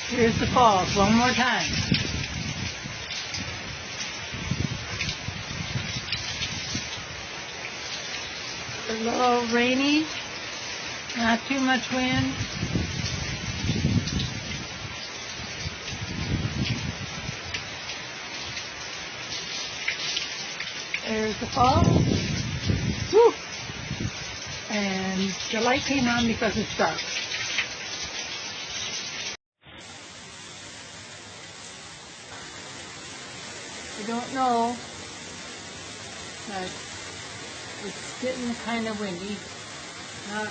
Here's the falls one more time. A little rainy, not too much wind. There's the falls. Woo! And the light came on because it's dark. I don't know, but it's getting kind of windy. Not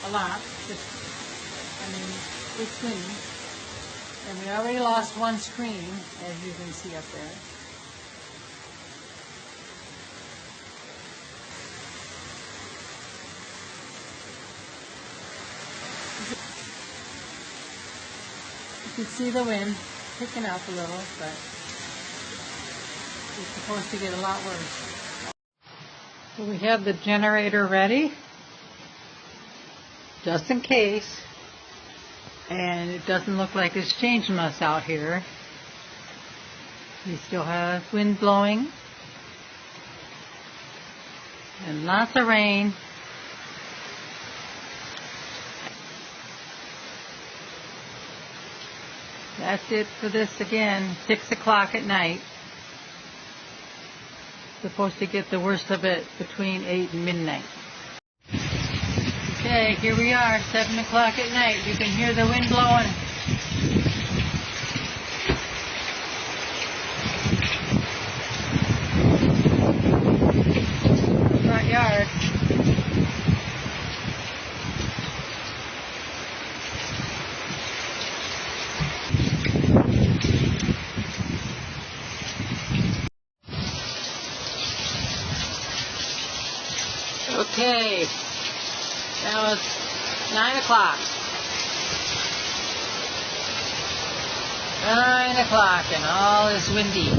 a lot, just, it's windy. And we already lost one screen, as you can see up there. You can see the wind picking up a little, but it's supposed to get a lot worse. So we have the generator ready, just in case. And it doesn't look like it's changing much out here. We still have wind blowing. And lots of rain. That's it for this again, 6 o'clock at night. Supposed to get the worst of it between 8 and midnight. Okay, here we are, 7 o'clock at night. You can hear the wind blowing. Front yard. Okay, now it's 9 o'clock. 9 o'clock and all is windy.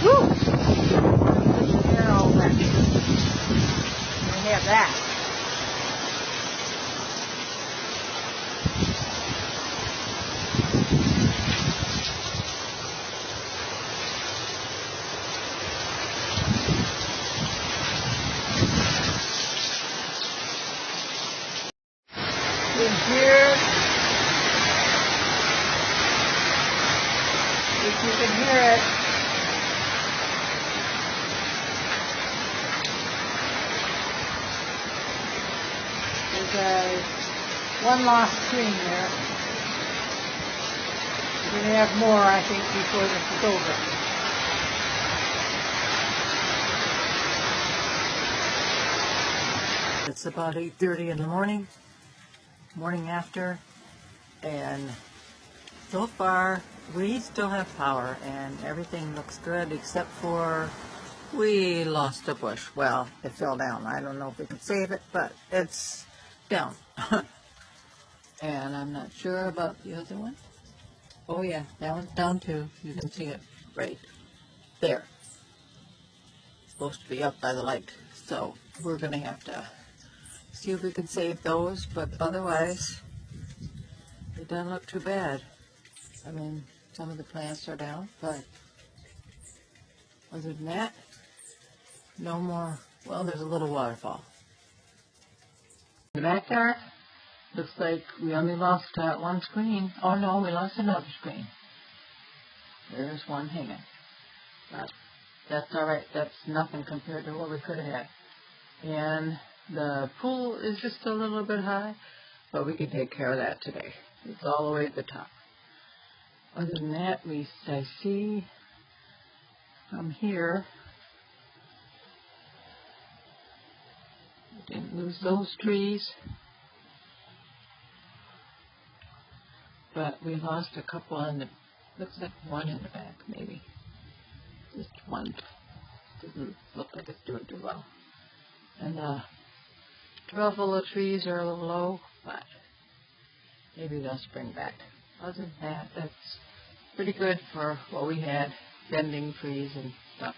Woo! They're all wet. We have that. In here, if you can hear it, there's one lost screen there. We're going to have more, I think, before this is over. It's about 8:30 in the morning after, and so far we still have power and everything looks good, except for we lost a bush. Well, it fell down. I don't know if we can save it, but it's down. And I'm not sure about the other one. Oh yeah, that one's down too. You can see it right there. It's supposed to be up by the light, so we're gonna have to see if we can save those, but otherwise it doesn't look too bad. I mean, some of the plants are down, but other than that, no more. Well, there's a little waterfall. In the backyard, looks like we only lost one screen. Oh no, we lost another screen. There's one hanging. But that's alright, that's nothing compared to what we could have had. And the pool is just a little bit high, but we can take care of that today. It's all the way at the top. Other than that, I see from here, we didn't lose those trees, but we lost a couple in the, looks like one in the back maybe. Just one. Doesn't look like it's doing too well. And 12 of the trees are a little low, but maybe they'll spring back. Other than that, that's pretty good for what we had, bending trees and stuff.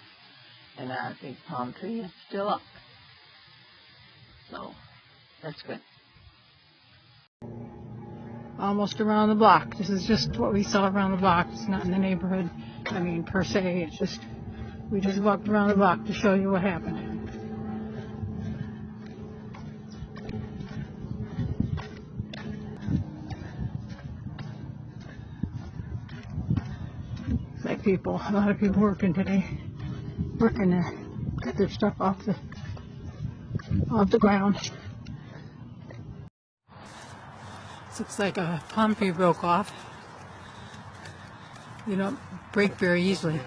And our big palm tree is still up. So, that's good. almost around the block. This is just what we saw around the block. It's not in the neighborhood, I mean, per se. It's just, we just walked around the block to show you what happened. It's like people, a lot of people working today. Working to get their stuff off the ground. This looks like a palm tree broke off. You don't break very easily.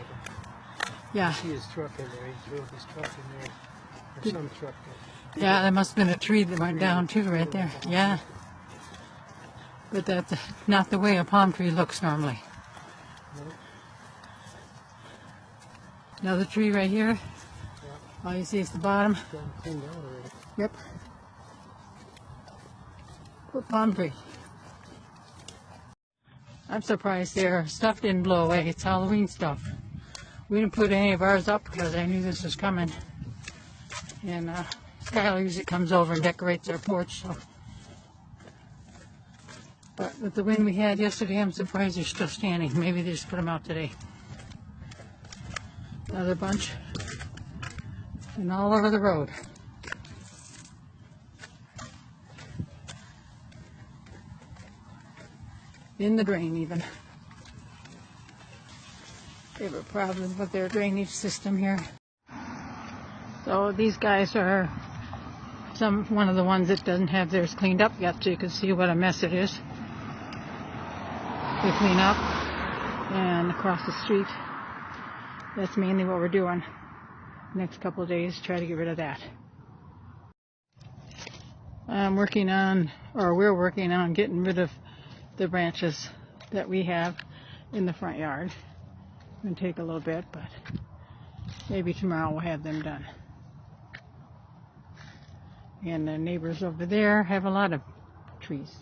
Yeah. See his truck in there. He drove his truck in there. Or some truck there. Yeah, there must have been a tree that went down too right there. Yeah. But that's not the way a palm tree looks normally. Another tree right here. All you see is the bottom. Yep. Poor palm tree. I'm surprised their stuff didn't blow away. It's Halloween stuff. We didn't put any of ours up because I knew this was coming. And Skylar usually comes over and decorates our porch. So. But with the wind we had yesterday, I'm surprised they're still standing. Maybe they just put them out today. Another bunch. And all over the road. In the drain even. They have a problem with their drainage system here. So these guys are one of the ones that doesn't have theirs cleaned up yet, so you can see what a mess it is. They clean up, and across the street, that's mainly what we're doing. Next couple of days, try to get rid of that. We're working on getting rid of the branches that we have in the front yard. It's going to take a little bit, but maybe tomorrow we'll have them done. And the neighbors over there have a lot of trees.